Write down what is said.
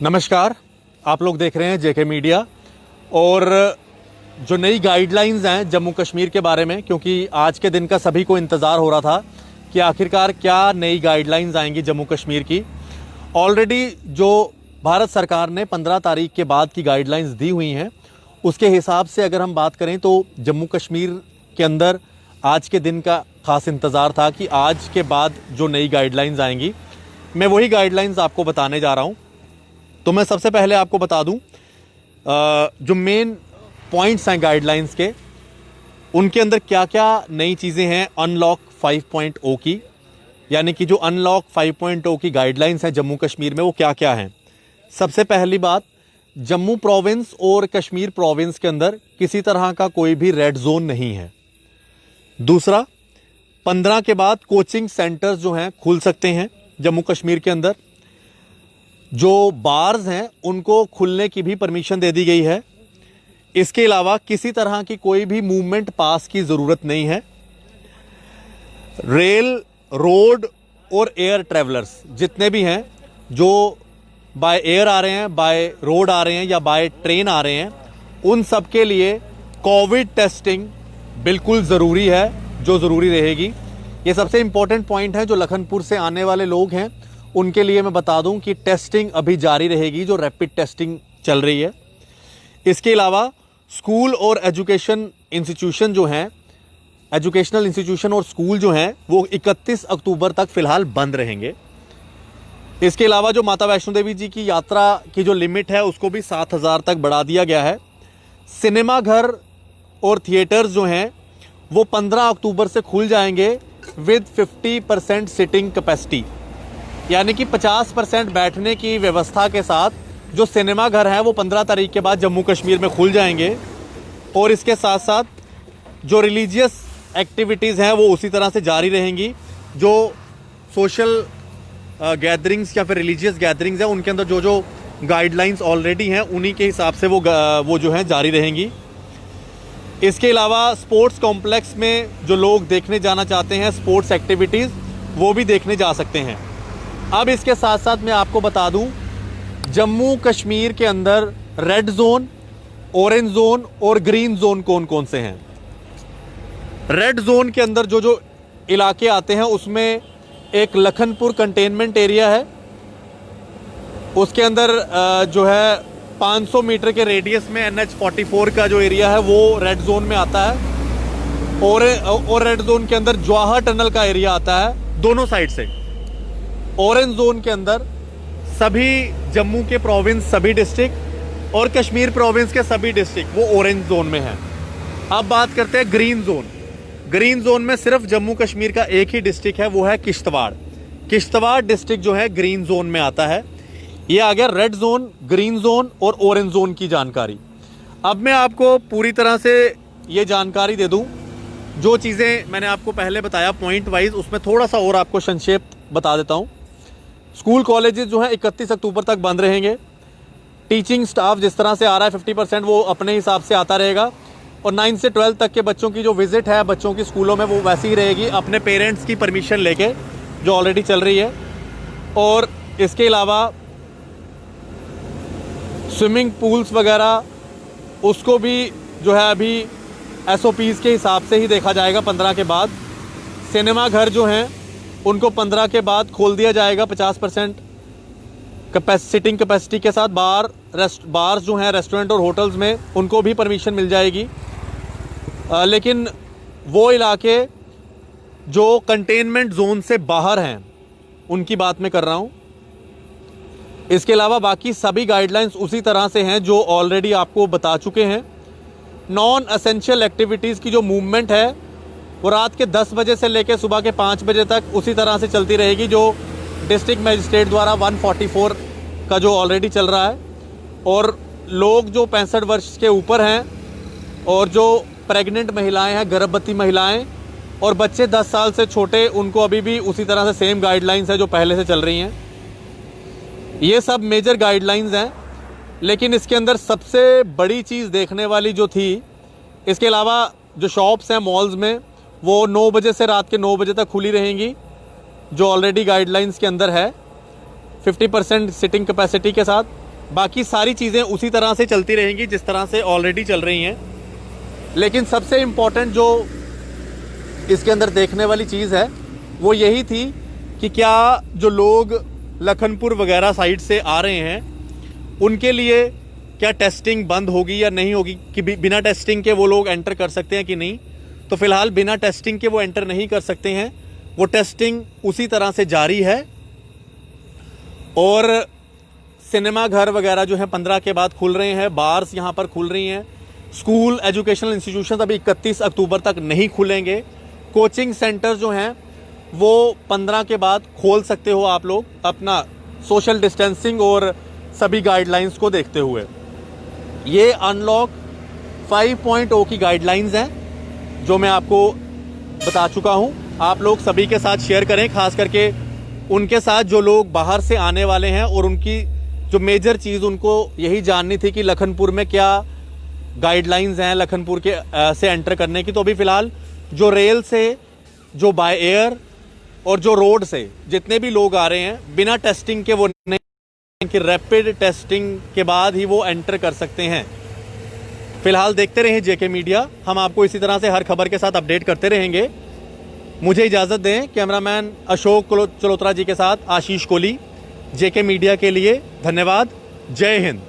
नमस्कार, आप लोग देख रहे हैं जेके मीडिया। और जो नई गाइडलाइंस हैं जम्मू कश्मीर के बारे में, क्योंकि आज के दिन का सभी को इंतज़ार हो रहा था कि आखिरकार क्या नई गाइडलाइंस आएंगी जम्मू कश्मीर की। ऑलरेडी जो भारत सरकार ने 15 तारीख के बाद की गाइडलाइंस दी हुई हैं, उसके हिसाब से अगर हम बात करें तो जम्मू कश्मीर के अंदर आज के दिन का खास इंतज़ार था कि आज के बाद जो नई गाइडलाइंस आएंगी, मैं वही गाइडलाइंस आपको बताने जा रहा हूँ। तो मैं सबसे पहले आपको बता दूं जो मेन पॉइंट्स हैं गाइडलाइंस के, उनके अंदर क्या क्या नई चीज़ें हैं अनलॉक 5.0 की, यानी कि जो अनलॉक 5.0 की गाइडलाइंस हैं जम्मू कश्मीर में वो क्या क्या हैं। सबसे पहली बात, जम्मू प्रोविंस और कश्मीर प्रोविंस के अंदर किसी तरह का कोई भी रेड जोन नहीं है। दूसरा, 15 के बाद कोचिंग सेंटर्स जो हैं खुल सकते हैं जम्मू कश्मीर के अंदर। जो बार्स हैं उनको खुलने की भी परमिशन दे दी गई है। इसके अलावा किसी तरह की कोई भी मूवमेंट पास की ज़रूरत नहीं है। रेल, रोड और एयर ट्रैवलर्स जितने भी हैं जो बाय एयर आ रहे हैं, बाय रोड आ रहे हैं या बाय ट्रेन आ रहे हैं, उन सब के लिए कोविड टेस्टिंग बिल्कुल ज़रूरी है, जो ज़रूरी रहेगी। ये सबसे इम्पोर्टेंट पॉइंट है। जो लखनपुर से आने वाले लोग हैं उनके लिए मैं बता दूं कि टेस्टिंग अभी जारी रहेगी, जो रैपिड टेस्टिंग चल रही है। इसके अलावा स्कूल और एजुकेशन इंस्टीट्यूशन जो हैं, एजुकेशनल इंस्टीट्यूशन और स्कूल जो हैं वो 31 अक्टूबर तक फ़िलहाल बंद रहेंगे। इसके अलावा जो माता वैष्णो देवी जी की यात्रा की जो लिमिट है उसको भी 7,000 तक बढ़ा दिया गया है। सिनेमा घर और थिएटर्स जो हैं वो 15 अक्टूबर से खुल जाएंगे विद 50% सिटिंग कैपेसिटी, यानी कि 50% बैठने की व्यवस्था के साथ जो सिनेमा घर हैं वो 15 तारीख के बाद जम्मू कश्मीर में खुल जाएंगे। और इसके साथ साथ जो रिलीजियस एक्टिविटीज़ हैं वो उसी तरह से जारी रहेंगी। जो सोशल गैदरिंग्स या फिर रिलीजियस गैदरिंग्स हैं उनके अंदर जो जो गाइडलाइंस ऑलरेडी हैं उन्हीं के हिसाब से वो जो हैं जारी रहेंगी। इसके अलावा स्पोर्ट्स कॉम्प्लेक्स में जो लोग देखने जाना चाहते हैं स्पोर्ट्स एक्टिविटीज़, वो भी देखने जा सकते हैं। अब इसके साथ साथ मैं आपको बता दूं, जम्मू कश्मीर के अंदर रेड जोन, ऑरेंज जोन और ग्रीन जोन कौन कौन से हैं। रेड जोन के अंदर जो जो इलाके आते हैं उसमें एक लखनपुर कंटेनमेंट एरिया है। उसके अंदर जो है 500 मीटर के रेडियस में NH-44 का जो एरिया है वो रेड जोन में आता है। और रेड जोन के अंदर जवाहर टनल का एरिया आता है दोनों साइड से। ऑरेंज जोन के अंदर सभी जम्मू के प्रोविंस, सभी डिस्ट्रिक्ट और कश्मीर प्रोविंस के सभी डिस्ट्रिक्ट वो ऑरेंज जोन में हैं। अब बात करते हैं ग्रीन जोन। ग्रीन जोन में सिर्फ जम्मू कश्मीर का एक ही डिस्ट्रिक्ट है, वो है किश्तवाड़। किश्तवाड़ डिस्ट्रिक्ट जो है ग्रीन जोन में आता है। ये आ गया रेड जोन, ग्रीन जोन और ऑरेंज जोन की जानकारी। अब मैं आपको पूरी तरह से ये जानकारी दे दूं, जो चीज़ें मैंने आपको पहले बताया पॉइंट वाइज, उसमें थोड़ा सा और आपको संक्षेप बता देता हूं। स्कूल कॉलेजेस जो हैं 31 अक्टूबर तक बंद रहेंगे। टीचिंग स्टाफ जिस तरह से आ रहा है 50% वो अपने हिसाब से आता रहेगा। और 9 से 12 तक के बच्चों की जो विजिट है बच्चों की स्कूलों में वो वैसी ही रहेगी, अपने पेरेंट्स की परमिशन लेके, जो ऑलरेडी चल रही है। और इसके अलावा स्विमिंग पूल्स वगैरह उसको भी जो है अभी SOPs के हिसाब से ही देखा जाएगा 15 के बाद। सिनेमा घर जो हैं उनको 15 के बाद खोल दिया जाएगा 50% सिटिंग कैपेसिटी के साथ। बार्स जो हैं रेस्टोरेंट और होटल्स में उनको भी परमिशन मिल जाएगी। लेकिन वो इलाके जो कंटेनमेंट जोन से बाहर हैं उनकी बात मैं कर रहा हूँ। इसके अलावा बाकी सभी गाइडलाइंस उसी तरह से हैं जो ऑलरेडी आपको बता चुके हैं। नॉन एसेंशियल एक्टिविटीज़ की जो मूवमेंट है वो रात के 10 बजे से लेकर सुबह के 5 बजे तक उसी तरह से चलती रहेगी, जो डिस्ट्रिक्ट मजिस्ट्रेट द्वारा 144 का जो ऑलरेडी चल रहा है। और लोग जो 65 वर्ष के ऊपर हैं और जो प्रेग्नेंट महिलाएं हैं, गर्भवती महिलाएं और बच्चे 10 साल से छोटे, उनको अभी भी उसी तरह से सेम गाइडलाइंस है जो पहले से चल रही हैं। ये सब मेजर गाइडलाइंस हैं। लेकिन इसके अंदर सबसे बड़ी चीज़ देखने वाली जो थी, इसके अलावा जो शॉप्स हैं मॉल्स में वो 9 बजे से रात के 9 बजे तक खुली रहेंगी, जो ऑलरेडी गाइडलाइंस के अंदर है 50% सिटिंग कैपेसिटी के साथ। बाकी सारी चीज़ें उसी तरह से चलती रहेंगी जिस तरह से ऑलरेडी चल रही हैं। लेकिन सबसे इम्पॉर्टेंट जो इसके अंदर देखने वाली चीज़ है वो यही थी कि क्या जो लोग लखनपुर वगैरह साइड से आ रहे हैं उनके लिए क्या टेस्टिंग बंद होगी या नहीं होगी, कि बिना टेस्टिंग के वो लोग एंटर कर सकते हैं कि नहीं। तो फिलहाल बिना टेस्टिंग के वो एंटर नहीं कर सकते हैं, वो टेस्टिंग उसी तरह से जारी है। और सिनेमा घर वगैरह जो है 15 के बाद खुल रहे हैं, बार्स यहाँ पर खुल रही हैं, स्कूल एजुकेशनल इंस्टीट्यूशन अभी 31 अक्टूबर तक नहीं खुलेंगे, कोचिंग सेंटर जो हैं वो 15 के बाद खोल सकते हो आप लोग अपना सोशल डिस्टेंसिंग और सभी गाइडलाइंस को देखते हुए। ये अनलॉक 5.0 की गाइडलाइंस हैं जो मैं आपको बता चुका हूं। आप लोग सभी के साथ शेयर करें, खास करके उनके साथ जो लोग बाहर से आने वाले हैं और उनकी जो मेजर चीज़ उनको यही जाननी थी कि लखनपुर में क्या गाइडलाइंस हैं लखनपुर के से एंटर करने की। तो अभी फ़िलहाल जो रेल से, जो बाय एयर और जो रोड से जितने भी लोग आ रहे हैं बिना टेस्टिंग के वो नहीं, कि रैपिड टेस्टिंग के बाद ही वो एंटर कर सकते हैं। फिलहाल देखते रहें जेके मीडिया, हम आपको इसी तरह से हर खबर के साथ अपडेट करते रहेंगे। मुझे इजाज़त दें। कैमरामैन अशोक चलोत्रा जी के साथ आशीष कोहली, जेके मीडिया के लिए धन्यवाद। जय हिंद।